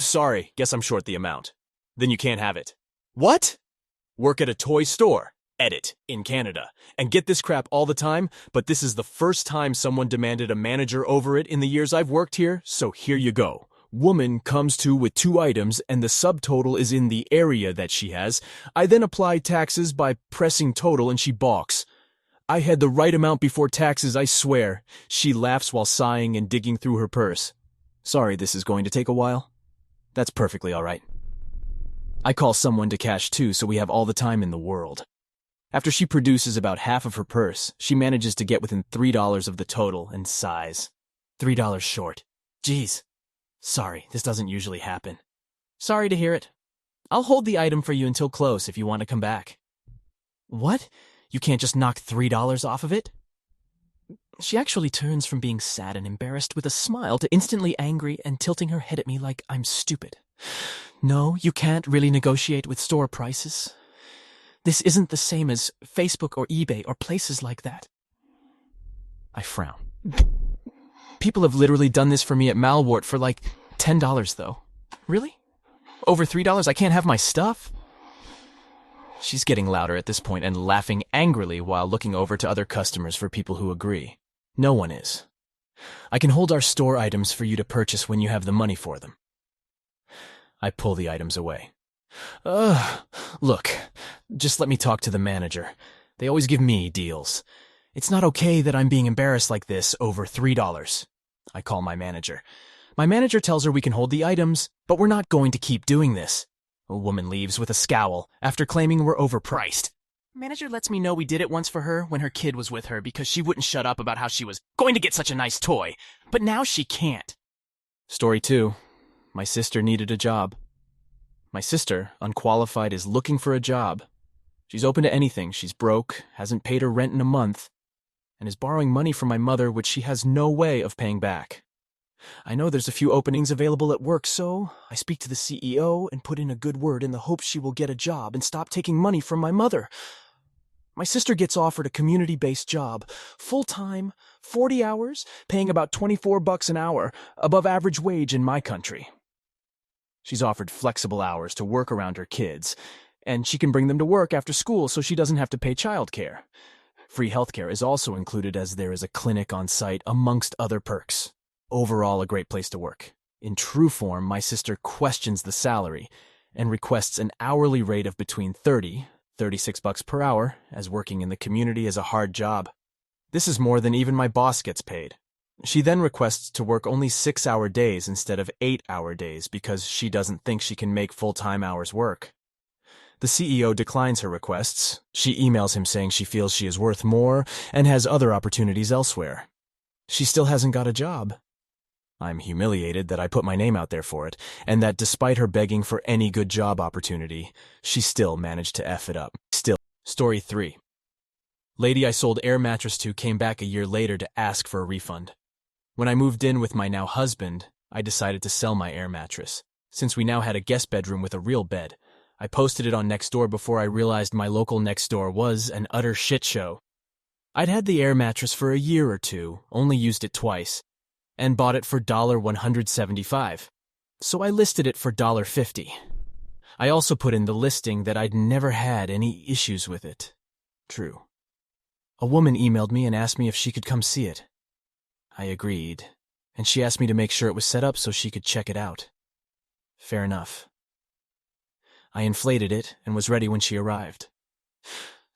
Sorry, guess I'm short the amount. Then you can't have it. What? Work at a toy store. Edit, in Canada. And get this crap all the time, but this is the first time someone demanded a manager over it in the years I've worked here, so here you go. Woman comes to with 2 items and the subtotal is in the area that she has. I then apply taxes by pressing total and she balks. I had the right amount before taxes, I swear. She laughs while sighing and digging through her purse. Sorry, this is going to take a while. That's perfectly all right. I call someone to cash too, so we have all the time in the world. After she produces about half of her purse, she manages to get within $3 of the total and sighs. $3 short. Geez. Sorry, this doesn't usually happen. Sorry to hear it. I'll hold the item for you until close if you want to come back. What? You can't just knock $3 off of it? She actually turns from being sad and embarrassed with a smile to instantly angry and tilting her head at me like I'm stupid. No, you can't really negotiate with store prices. This isn't the same as Facebook or eBay or places like that. I frown. People have literally done this for me at Malwart for like $10 though. Really? Over $3 I can't have my stuff? She's getting louder at this point and laughing angrily while looking over to other customers for people who agree. No one is. I can hold our store items for you to purchase when you have the money for them. I pull the items away. Look, just let me talk to the manager. They always give me deals. It's not okay that I'm being embarrassed like this over $3. I call my manager. My manager tells her we can hold the items, but we're not going to keep doing this. A woman leaves with a scowl after claiming we're overpriced. Manager lets me know we did it once for her when her kid was with her because she wouldn't shut up about how she was going to get such a nice toy, but now she can't. Story 2. My sister needed a job. My sister, unqualified, is looking for a job. She's open to anything. She's broke, hasn't paid her rent in a month, and is borrowing money from my mother, which she has no way of paying back. I know there's a few openings available at work, so I speak to the CEO and put in a good word in the hopes she will get a job and stop taking money from my mother. My sister gets offered a community-based job, full-time, 40 hours, paying about $24 an hour, above average wage in my country. She's offered flexible hours to work around her kids, and she can bring them to work after school so she doesn't have to pay childcare. Free healthcare is also included as there is a clinic on site, amongst other perks. Overall, a great place to work. In true form, my sister questions the salary and requests an hourly rate of between $36 per hour, as working in the community is a hard job. This is more than even my boss gets paid. She then requests to work only 6-hour days instead of 8-hour days because she doesn't think she can make full-time hours work. The CEO declines her requests. She emails him saying she feels she is worth more and has other opportunities elsewhere. She still hasn't got a job. I'm humiliated that I put my name out there for it, and that despite her begging for any good job opportunity, she still managed to F it up. Story 3. Lady I sold air mattress to came back a year later to ask for a refund. When I moved in with my now husband, I decided to sell my air mattress. Since we now had a guest bedroom with a real bed, I posted it on Nextdoor before I realized my local Nextdoor was an utter shit show. I'd had the air mattress for a year or two, only used it twice, and bought it for $175. So I listed it for $50. I also put in the listing that I'd never had any issues with it. True. A woman emailed me and asked me if she could come see it. I agreed, and she asked me to make sure it was set up so she could check it out. Fair enough. I inflated it and was ready when she arrived.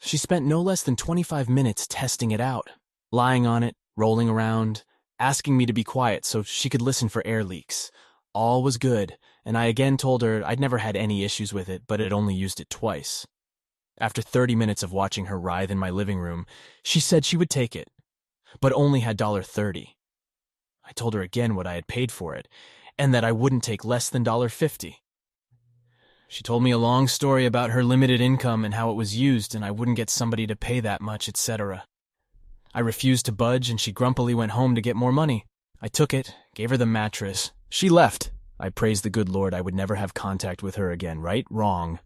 She spent no less than 25 minutes testing it out, lying on it, rolling around, asking me to be quiet so she could listen for air leaks. All was good, and I again told her I'd never had any issues with it, but had only used it twice. After 30 minutes of watching her writhe in my living room, she said she would take it, but only had $30. I told her again what I had paid for it, and that I wouldn't take less than $50. She told me a long story about her limited income and how it was used and I wouldn't get somebody to pay that much, etc. I refused to budge and she grumpily went home to get more money. I took it, gave her the mattress. She left. I praised the good Lord I would never have contact with her again, right? Wrong.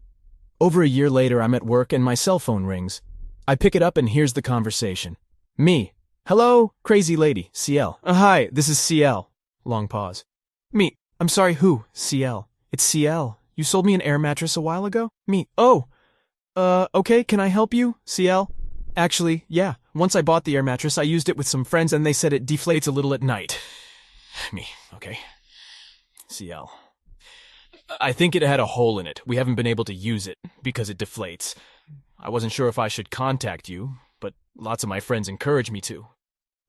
Over a year later, I'm at work and my cell phone rings. I pick it up and here's the conversation. Me. Hello, crazy lady, CL. Hi, this is CL. Long pause. Me. I'm sorry, who? CL. It's CL. You sold me an air mattress a while ago? Me. Oh. Okay, can I help you, CL? Actually, yeah. Once I bought the air mattress, I used it with some friends and they said it deflates a little at night. Me. Okay. CL. I think it had a hole in it. We haven't been able to use it because it deflates. I wasn't sure if I should contact you, but lots of my friends encourage me to.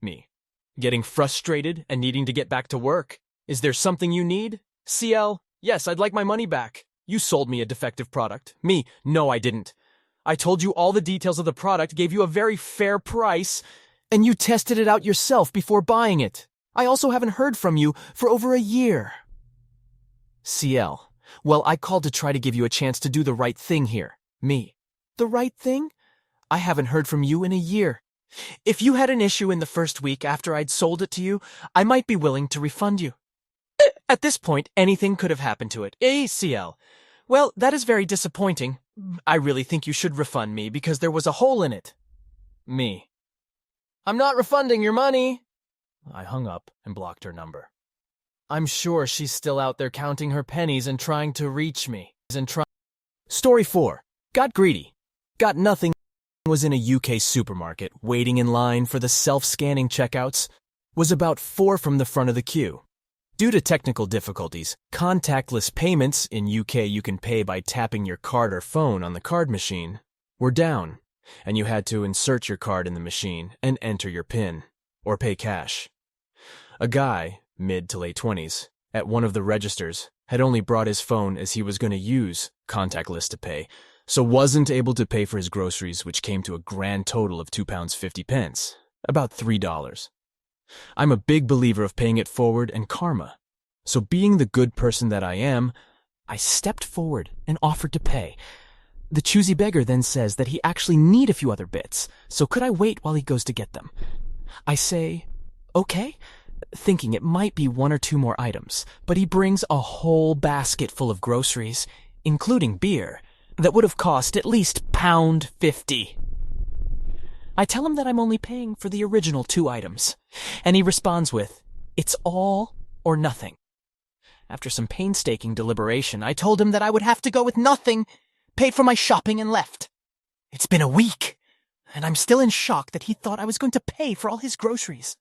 Me. Getting frustrated and needing to get back to work. Is there something you need? CL, yes, I'd like my money back. You sold me a defective product. Me, no, I didn't. I told you all the details of the product, gave you a very fair price, and you tested it out yourself before buying it. I also haven't heard from you for over a year. CL, well, I called to try to give you a chance to do the right thing here. Me, the right thing? I haven't heard from you in a year. If you had an issue in the first week after I'd sold it to you, I might be willing to refund you. At this point, anything could have happened to it. CL. Well, that is very disappointing. I really think you should refund me because there was a hole in it. Me. I'm not refunding your money. I hung up and blocked her number. I'm sure she's still out there counting her pennies and trying to reach me. Story 4. Got greedy. Got nothing. Was in a UK supermarket, waiting in line for the self-scanning checkouts. Was about 4 from the front of the queue. Due to technical difficulties, contactless payments, in UK you can pay by tapping your card or phone on the card machine, were down, and you had to insert your card in the machine and enter your PIN, or pay cash. A guy, mid to late 20s, at one of the registers, had only brought his phone as he was going to use contactless to pay, so wasn't able to pay for his groceries, which came to a grand total of £2.50, about $3. I'm a big believer of paying it forward and karma. So being the good person that I am, I stepped forward and offered to pay. The choosy beggar then says that he actually need a few other bits, so could I wait while he goes to get them? I say, okay, thinking it might be 1 or 2 more items, but he brings a whole basket full of groceries, including beer, that would have cost at least £1.50. I tell him that I'm only paying for the original 2 items, and he responds with, it's all or nothing. After some painstaking deliberation, I told him that I would have to go with nothing, paid for my shopping and left. It's been a week, and I'm still in shock that he thought I was going to pay for all his groceries.